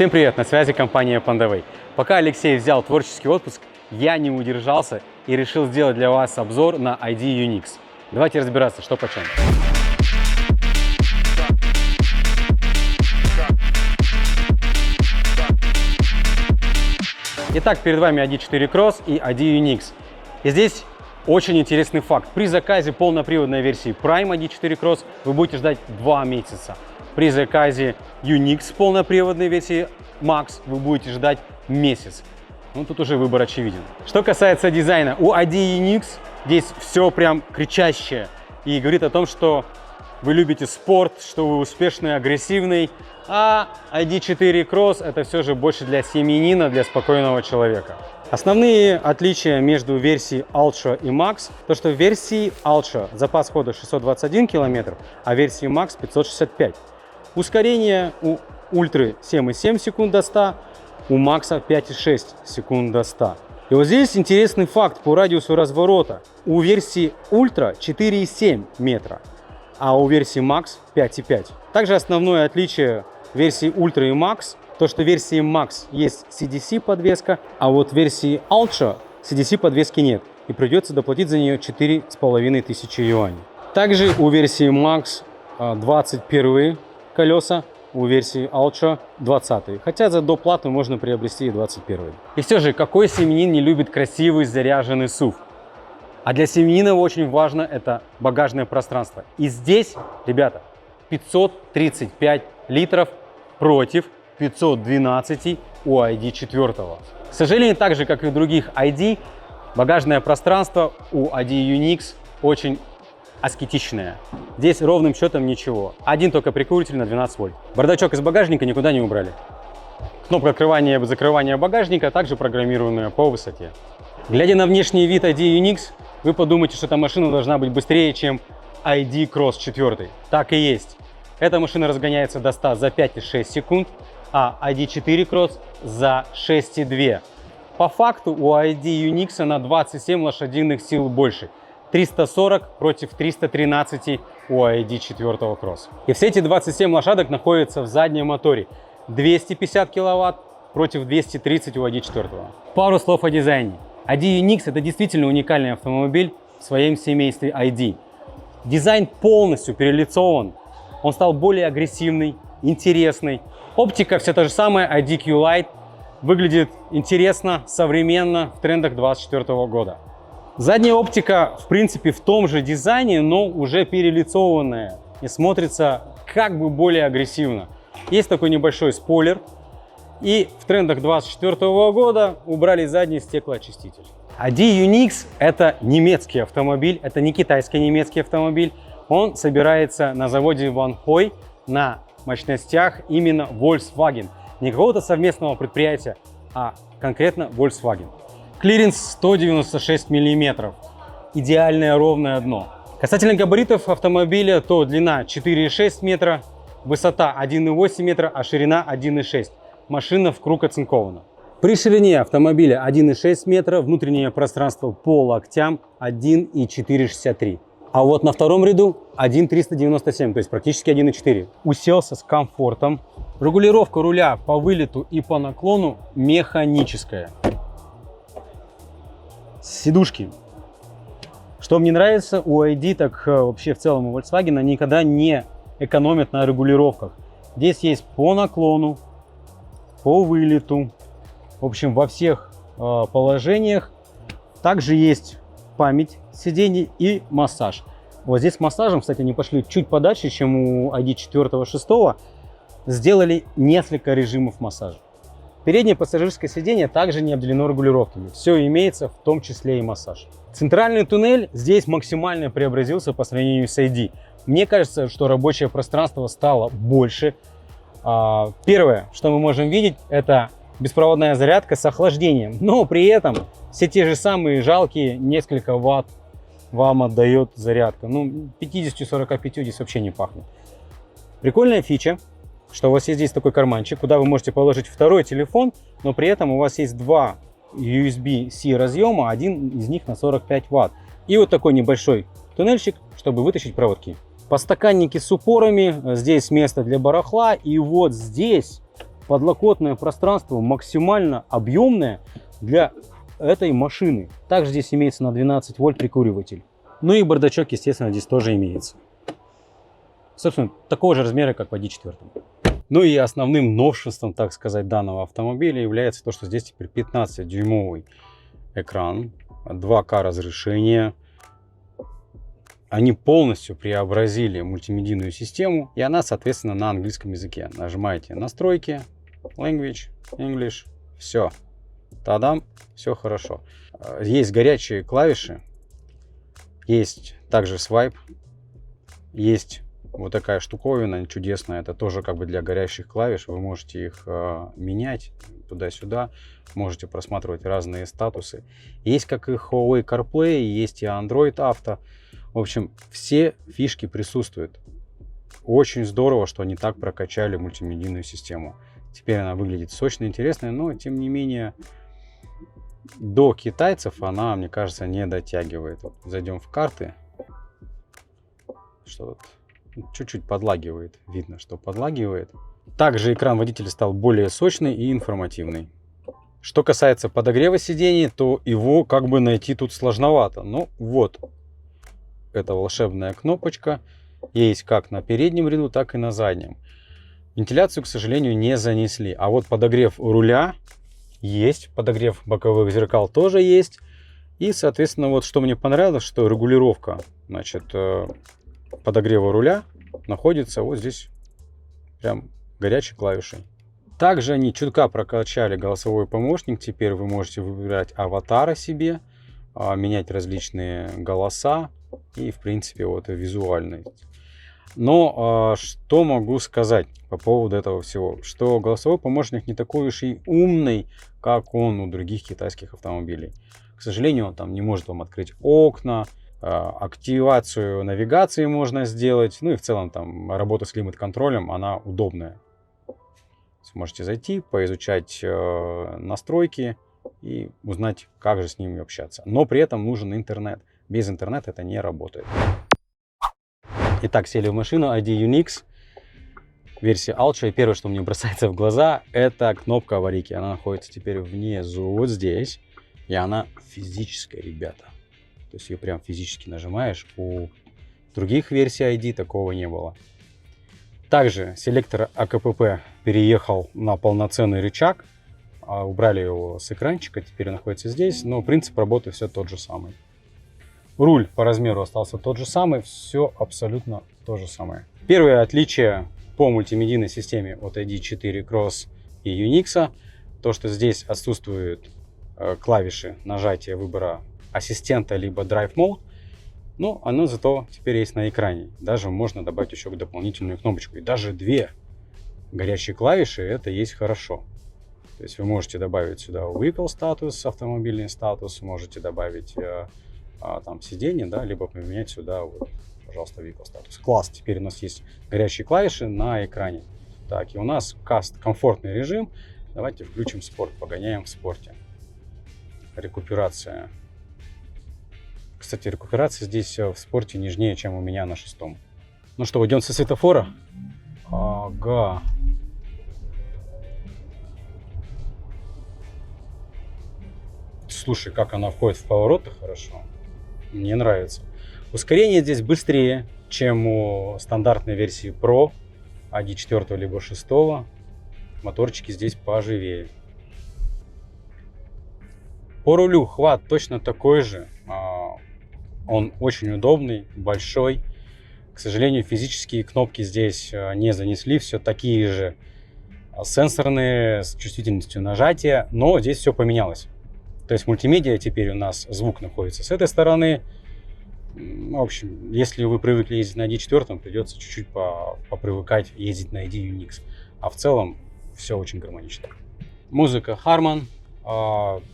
Всем привет, на связи компания Pandaway. Пока Алексей взял творческий отпуск, я не удержался и решил сделать для вас обзор на ID UNIX. Давайте разбираться, что почем. Итак, перед вами ID4 Cross и ID UNIX. И здесь очень интересный факт. При заказе полноприводной версии Prime ID4 Cross вы будете ждать 2 месяца. При заказе UNIX полноприводной версии Max вы будете ждать месяц. Ну, тут уже выбор очевиден. Что касается дизайна, у ID UNIX здесь все прям кричащее. И говорит о том, что вы любите спорт, что вы успешный, агрессивный. А ID4 Cross это все же больше для семьянина, для спокойного человека. Основные отличия между версией Ultra и Max, то что в версии Ultra запас хода 621 км, а в версии Max 565. Ускорение у Ультра 7,7 секунд до 100, у Max 5,6 секунд до 100. И вот здесь интересный факт по радиусу разворота. У версии Ультра 4,7 метра, а у версии Max 5,5. Также основное отличие версии Ультра и Max, то что в версии Max есть CDC подвеска, а вот в версии Ultra CDC подвески нет. И придется доплатить за нее 4500 юаней. Также у версии Max 21 колеса, у версии Ultra 20. Хотя за доплату можно приобрести и 21. И все же, какой семьянин не любит красивый заряженный SUV? А для семьянина очень важно это багажное пространство. И здесь, ребята, 535 литров против 512 у ID4. К сожалению, так же, как и у других ID, багажное пространство у ID UNIX очень аскетичное. Здесь ровным счетом ничего. Один только прикуритель на 12 вольт. Бардачок из багажника никуда не убрали. Кнопка открывания и закрывания багажника также программируемая по высоте. Глядя на внешний вид ID UNIX, вы подумаете, что эта машина должна быть быстрее, чем ID Cross 4. Так и есть. Эта машина разгоняется до 100 за 5,6 секунд, а ID4 Cross за 6,2. По факту у ID UNIX на 27 лошадиных сил больше. 340 против 313 у ID4 Cross. И все эти 27 лошадок находятся в заднем моторе. 250 киловатт против 230 у ID4. Пару слов о дизайне. ID UNIX это действительно уникальный автомобиль в своем семействе ID. Дизайн полностью перелицован. Он стал более агрессивный, интересный. Оптика все та же самая, ID Q-Lite. Выглядит интересно, современно, в трендах 2024 года. Задняя оптика, в принципе, в том же дизайне, но уже перелицованная и смотрится как бы более агрессивно. Есть такой небольшой спойлер. И в трендах 2024 года убрали задний стеклоочиститель. ID UNIX это немецкий автомобиль, это не китайский немецкий автомобиль. Он собирается на заводе Ван Хой на мощностях именно Volkswagen. Не какого-то совместного предприятия, а конкретно Volkswagen. Клиренс 196 мм. Идеальное ровное дно. Касательно габаритов автомобиля, то длина 4,6 метра, высота 1,8 метра, а ширина 1,6. Машина в круг оцинкована. При ширине автомобиля 1,6 метра, внутреннее пространство по локтям 1,463. А вот на втором ряду 1,397, то есть практически 1,4. Уселся с комфортом. Регулировка руля по вылету и по наклону механическая. Сидушки. Что мне нравится, у ID, так вообще в целом у Volkswagen, они никогда не экономят на регулировках. Здесь есть по наклону, по вылету, в общем, во всех положениях. Также есть память сидений и массаж. Вот здесь с массажем, кстати, они пошли чуть подальше, чем у ID4 6. Сделали несколько режимов массажа. Переднее пассажирское сиденье также не обделено регулировками. Все имеется, в том числе и массаж. Центральный туннель здесь максимально преобразился по сравнению с ID. Мне кажется, что рабочее пространство стало больше. Первое, что мы можем видеть, это беспроводная зарядка с охлаждением. Но при этом все те же самые жалкие несколько ватт вам отдает зарядка. Ну, 50-45 здесь вообще не пахнет. Прикольная фича, что у вас есть здесь такой карманчик, куда вы можете положить второй телефон, но при этом у вас есть два USB-C разъема, один из них на 45 ватт. И вот такой небольшой туннельчик, чтобы вытащить проводки. Подстаканники с упорами, здесь место для барахла, и вот здесь Подлокотное пространство максимально объемное для этой машины. Также здесь имеется на 12 вольт прикуриватель. Ну и бардачок, естественно, здесь тоже имеется. Собственно, такого же размера, как в ID4. Ну и основным новшеством, так сказать, данного автомобиля является то, что здесь теперь 15-дюймовый экран, 2К разрешение. Они полностью преобразили мультимедийную систему, и она, соответственно, на английском языке. Нажимаете настройки, Language, English, все. Тадам, все хорошо. Есть горячие клавиши, есть также свайп, есть вот такая штуковина чудесная, это тоже как бы для горящих клавиш, вы можете их менять туда-сюда, можете просматривать разные статусы. Есть как и Huawei CarPlay, есть и Android Auto. В общем, все фишки присутствуют. Очень здорово, что они так прокачали мультимедийную систему. Теперь она выглядит сочно, интересно, но тем не менее до китайцев она, мне кажется, не дотягивает. Вот зайдем в карты. Что тут? Чуть-чуть подлагивает. Видно, что подлагивает. Также экран водителя стал более сочный и информативный. Что касается подогрева сидений, то его как бы найти тут сложновато. Но вот, эта волшебная кнопочка есть как на переднем ряду, так и на заднем. Вентиляцию, к сожалению, не занесли. А вот подогрев руля есть, подогрев боковых зеркал тоже есть. И, соответственно, вот что мне понравилось, что регулировка, значит, подогрева руля находится вот здесь, прям горячей клавишей. Также они чутка прокачали голосовой помощник. Теперь вы можете выбирать аватара себе, менять различные голоса и, в принципе, вот визуальность. Но что могу сказать по поводу этого всего? Что голосовой помощник не такой уж и умный, как он у других китайских автомобилей. К сожалению, он там не может вам открыть окна, активацию навигации можно сделать. Ну и в целом там работа с климат-контролем, она удобная. Можете зайти, поизучать настройки и узнать, как же с ними общаться. Но при этом нужен интернет. Без интернета это не работает. Итак, сели в машину ID Unix, версия Ultra. И первое, что мне бросается в глаза, это кнопка аварийки. Она находится теперь внизу, вот здесь. И она физическая, ребята. То есть ее прям физически нажимаешь. У других версий ID такого не было. Также селектор АКПП переехал на полноценный рычаг. Убрали его с экранчика, теперь он находится здесь. Но принцип работы все тот же самый. Руль по размеру остался тот же самый, все абсолютно то же самое. Первое отличие по мультимедийной системе от ID4 Cross и Unix, то что здесь отсутствуют клавиши нажатия выбора ассистента либо Drive Mode, но оно зато теперь есть на экране. Даже можно добавить еще дополнительную кнопочку. И даже две горячие клавиши, это есть хорошо. То есть вы можете добавить сюда Vehicle статус, автомобильный статус, можете добавить там сиденье, да, либо поменять сюда, вот, пожалуйста, Vehicle статус. Класс, теперь у нас есть горячие клавиши на экране. Так, и у нас комфортный режим. Давайте включим спорт, погоняем в спорте. Рекуперация. Кстати, рекуперация здесь в спорте нежнее, чем у меня на 6-м. Ну что, идем со светофора? Ага. Слушай, как она входит в повороты хорошо. Мне нравится. Ускорение здесь быстрее, чем у стандартной версии Pro, ID4 либо 6. Моторчики здесь поживее. По рулю хват точно такой же. Он очень удобный, большой. К сожалению, физические кнопки здесь не занесли. Все такие же сенсорные, с чувствительностью нажатия. Но здесь все поменялось. То есть мультимедиа теперь у нас звук находится с этой стороны. В общем, если вы привыкли ездить на ID4, придется чуть-чуть попривыкать ездить на ID Unix. А в целом все очень гармонично. Музыка Harman.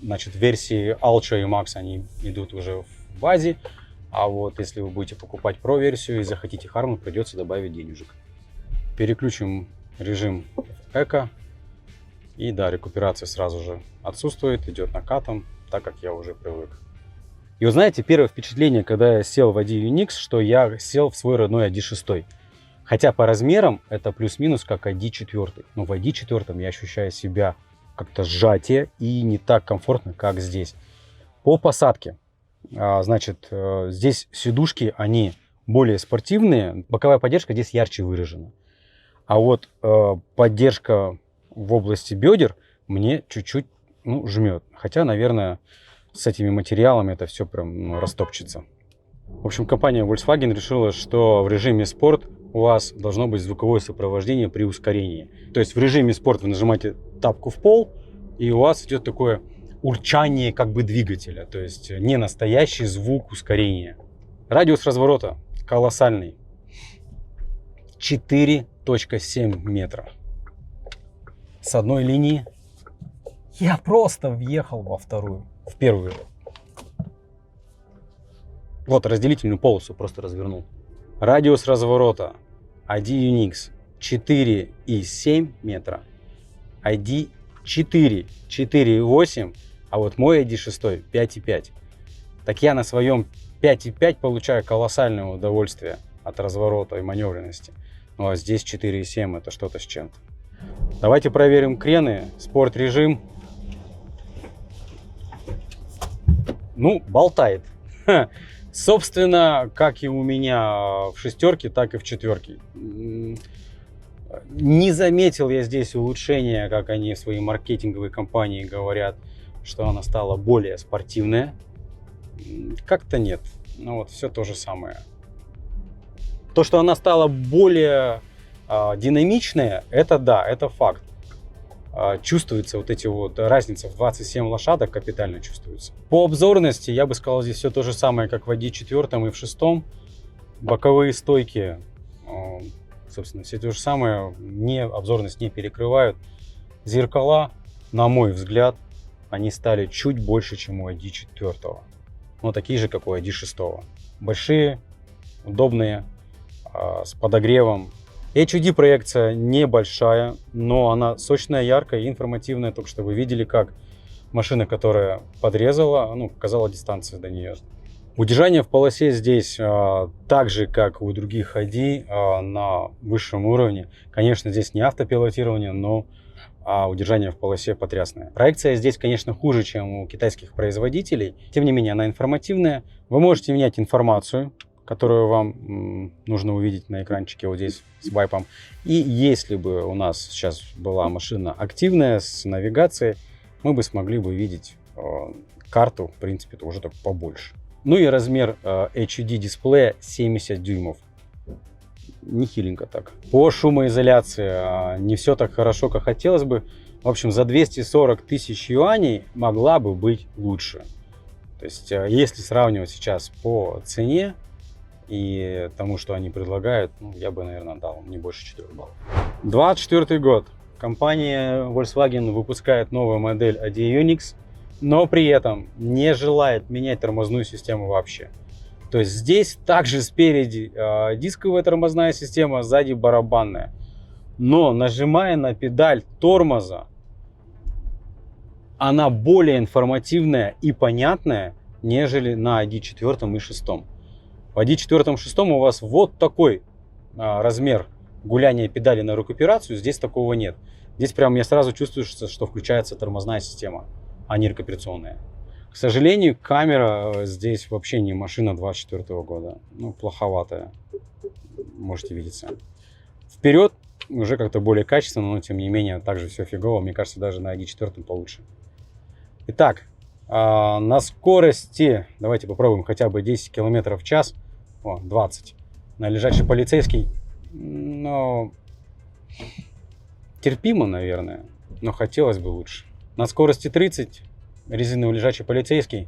Значит, версии Ultra и Max они идут уже в базе. А вот если вы будете покупать Pro версию и захотите Harman, придется добавить денежек. Переключим режим Эко. И да, рекуперация сразу же отсутствует, идет накатом, так как я уже привык. И вы знаете, первое впечатление, когда я сел в ID Unix, что я сел в свой родной ID6. Хотя по размерам это плюс-минус как ID4. Но в ID4 я ощущаю себя как-то сжатие и не так комфортно, как здесь. По посадке. Значит, здесь сидушки, они более спортивные. Боковая поддержка здесь ярче выражена. А вот поддержка в области бедер мне чуть-чуть жмет. Хотя, наверное, с этими материалами это все прям растопчется. В общем, компания Volkswagen решила, что в режиме спорт у вас должно быть звуковое сопровождение при ускорении. То есть в режиме спорт вы нажимаете тапку в пол, и у вас идет такое урчание как бы двигателя. То есть не настоящий звук ускорения. Радиус разворота колоссальный. 4,7 метра. С одной линии я просто въехал во вторую, в первую. Вот разделительную полосу просто развернул. Радиус разворота ID Unix 4,7 метра. ID 4, 4,8, а вот мой ID 6 5,5. Так я на своем 5,5 получаю колоссальное удовольствие от разворота и маневренности. Ну а здесь 4,7 это что-то с чем-то. Давайте проверим крены, спорт режим. Ну, болтает. Собственно, как и у меня в шестерке, так и в четверке. Не заметил я здесь улучшения, как они в своей маркетинговой кампании говорят, что она стала более спортивная. Как-то нет. Ну вот все то же самое. То, что она стала более динамичная, это да, это факт. Чувствуется вот эти вот разница в 27 лошадок, капитально чувствуется. По обзорности я бы сказал, здесь все то же самое, как в ID4 и в 6. Боковые стойки, собственно, все то же самое, обзорность не перекрывают. Зеркала, на мой взгляд, они стали чуть больше, чем у ID4. Но такие же, как у ID6. Большие, удобные, с подогревом. HUD проекция небольшая, но она сочная, яркая и информативная. Только что вы видели, как машина, которая подрезала, показала дистанцию до нее. Удержание в полосе здесь так же, как у других ID, на высшем уровне. Конечно, здесь не автопилотирование, но удержание в полосе потрясное. Проекция здесь, конечно, хуже, чем у китайских производителей. Тем не менее, она информативная. Вы можете менять информацию, которую вам нужно увидеть на экранчике вот здесь с вайпом. И если бы у нас сейчас была машина активная с навигацией, мы бы смогли бы видеть карту, в принципе, то уже так побольше. Ну и размер HUD дисплея 70 дюймов. Нехиленько так. По шумоизоляции не все так хорошо, как хотелось бы. В общем, за 240 тысяч юаней могла бы быть лучше. То есть, если сравнивать сейчас по цене и тому, что они предлагают, я бы, наверное, дал не больше 4 баллов. 24 год. Компания Volkswagen выпускает новую модель ID Unix, но при этом не желает менять тормозную систему вообще. То есть здесь также спереди дисковая тормозная система, сзади барабанная. Но нажимая на педаль тормоза, она более информативная и понятная, нежели на ID4 и 6. В ID4 и 6 у вас вот такой размер гуляния педали на рекуперацию, здесь такого нет. Здесь прям я сразу чувствую, что включается тормозная система, а не рекуперационная. К сожалению, камера здесь вообще не машина 24 года. Плоховатая. Можете видеться. Вперед уже как-то более качественно, но тем не менее также все фигово. Мне кажется, даже на ID4 получше. Итак, на скорости давайте попробуем хотя бы 10 км в час. 20. На лежачий полицейский. Терпимо, наверное, но хотелось бы лучше. На скорости 30. Резиновый лежачий полицейский.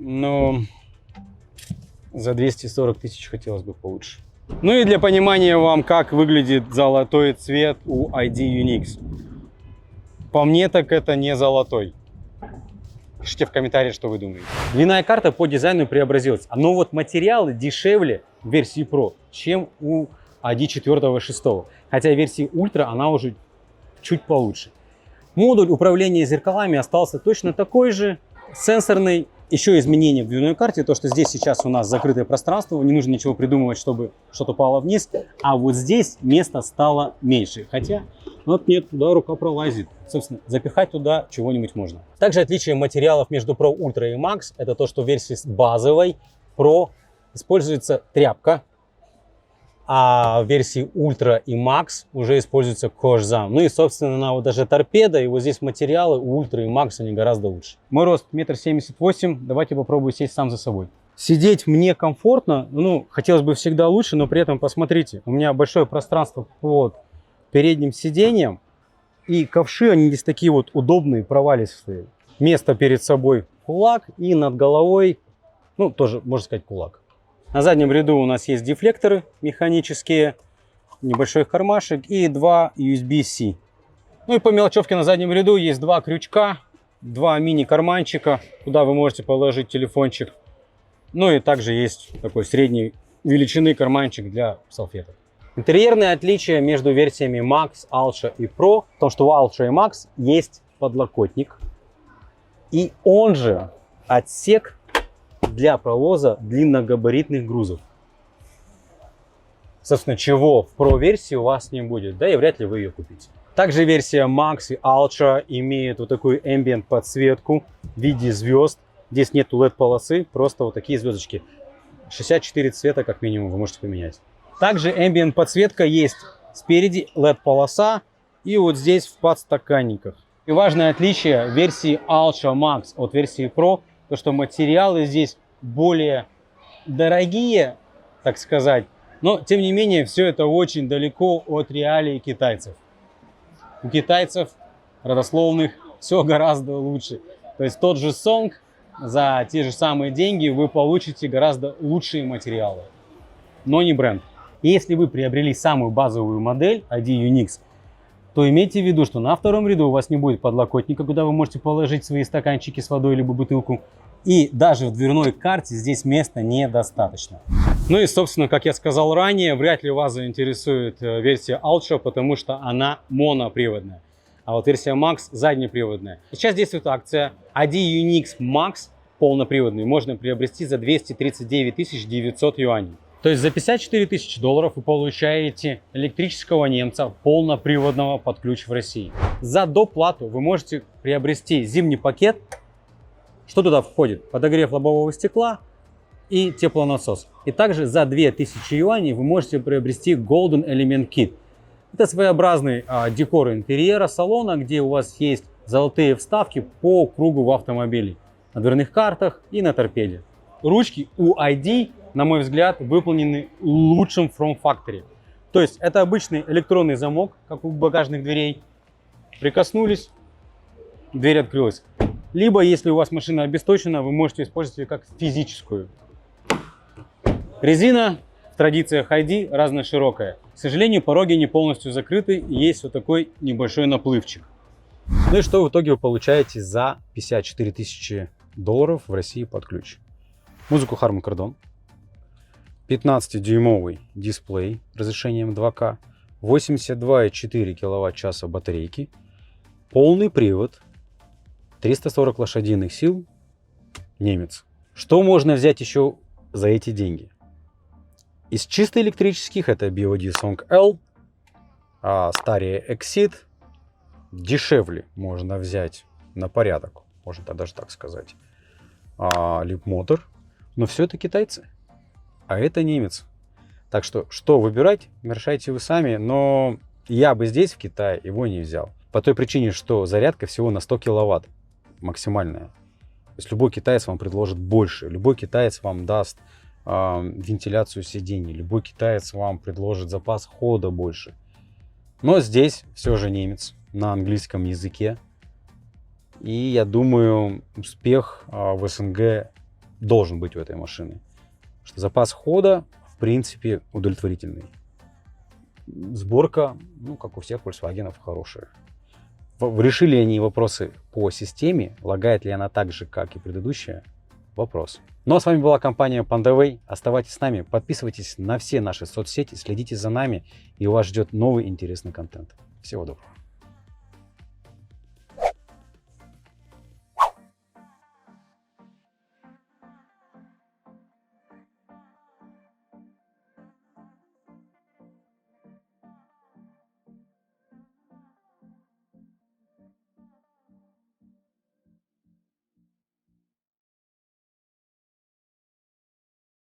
Но за 240 тысяч хотелось бы получше. Ну и для понимания вам, как выглядит золотой цвет у ID Unix. По мне, так это не золотой. Пишите в комментариях, что вы думаете. Двойная карта по дизайну преобразилась. Но вот материалы дешевле в версии Pro, чем у ID4 и 6. Хотя в версии Ultra она уже чуть получше. Модуль управления зеркалами остался точно такой же, сенсорный, Еще изменение в дверной карте, то что здесь сейчас у нас закрытое пространство, не нужно ничего придумывать, чтобы что-то упало вниз, а вот здесь места стало меньше, хотя вот нет, туда рука пролазит, собственно, запихать туда чего-нибудь можно. Также отличие материалов между Pro, Ultra и Max, это то, что в версии базовой Pro используется тряпка, а в версии Ultra и Max уже используется кожзам. Ну и, собственно, вот даже торпеда, и вот здесь материалы у Ultra и Max, они гораздо лучше. Мой рост 1,78 м, давайте попробую сесть сам за собой. Сидеть мне комфортно, ну, хотелось бы всегда лучше, но при этом, посмотрите, у меня большое пространство под передним сиденьем, и ковши, они здесь такие вот удобные, провалистые. Место перед собой кулак, и над головой, ну, тоже, можно сказать, кулак. На заднем ряду у нас есть дефлекторы механические, небольшой кармашек и два USB-C. Ну и по мелочевке на заднем ряду есть два крючка, два мини-карманчика, куда вы можете положить телефончик. Ну и также есть такой средней величины карманчик для салфеток. Интерьерное отличие между версиями Max, Ultra и Pro в том, что у Ultra и Max есть подлокотник. И он же отсек для провоза длинногабаритных грузов. Собственно, чего в Pro версии у вас не будет, да и вряд ли вы ее купите. Также версия Max и Ultra имеет вот такую ambient подсветку в виде звезд. Здесь нету LED полосы, просто вот такие звездочки. 64 цвета как минимум вы можете поменять. Также ambient подсветка есть спереди, LED полоса и вот здесь в подстаканниках. И важное отличие версии Ultra Max от версии Pro, то что материалы здесь более дорогие, так сказать, но тем не менее все это очень далеко от реалий китайцев. У китайцев родословных все гораздо лучше. То есть тот же Song за те же самые деньги вы получите гораздо лучшие материалы, но не бренд. Если вы приобрели самую базовую модель ID Unix, то имейте в виду, что на втором ряду у вас не будет подлокотника, куда вы можете положить свои стаканчики с водой либо бутылку. И даже в дверной карте здесь места недостаточно. Ну и, собственно, как я сказал ранее, вряд ли вас заинтересует версия Ultra, потому что она моноприводная. А вот версия Max заднеприводная. Сейчас действует акция ID Unix Max полноприводный можно приобрести за 239 900 юаней. То есть за 54 тысячи долларов вы получаете электрического немца полноприводного под ключ в России. За доплату вы можете приобрести зимний пакет. Что туда входит? Подогрев лобового стекла и теплонасос. И также за 2000 юаней вы можете приобрести Golden Element Kit. Это своеобразный декор интерьера салона, где у вас есть золотые вставки по кругу в автомобиле. На дверных картах и на торпеде. Ручки у ID, на мой взгляд, выполнены лучшим From Factory. То есть это обычный электронный замок, как у багажных дверей. Прикоснулись, дверь открылась. Либо, если у вас машина обесточена, вы можете использовать ее как физическую. Резина в традициях ID разноширокая. К сожалению, пороги не полностью закрыты, есть вот такой небольшой наплывчик. Ну и что в итоге вы получаете за 54 тысячи долларов в России под ключ? Музыку Harman Kardon, 15-дюймовый дисплей разрешением 2К, 82,4 киловатт-часа батарейки, полный привод, 340 лошадиных сил, немец. Что можно взять еще за эти деньги? Из чисто электрических это BYD Song L, старее Exit. Дешевле можно взять на порядок, можно даже так сказать, Leapmotor. Но все это китайцы, а это немец. Так что выбирать, решайте вы сами, но я бы здесь, в Китае, его не взял. По той причине, что зарядка всего на 100 киловатт максимальная. То есть любой китаец вам предложит больше, любой китаец вам даст вентиляцию сидений, любой китаец вам предложит запас хода больше. Но здесь все же немец на английском языке. И я думаю, успех в СНГ должен быть у этой машины. Что запас хода, в принципе, удовлетворительный. Сборка, ну, как у всех Volkswagen, хорошая. Решили они вопросы по системе, лагает ли она так же, как и предыдущая? Вопрос. Ну а с вами была компания Pandaway. Оставайтесь с нами, подписывайтесь на все наши соцсети, следите за нами, и вас ждет новый интересный контент. Всего доброго.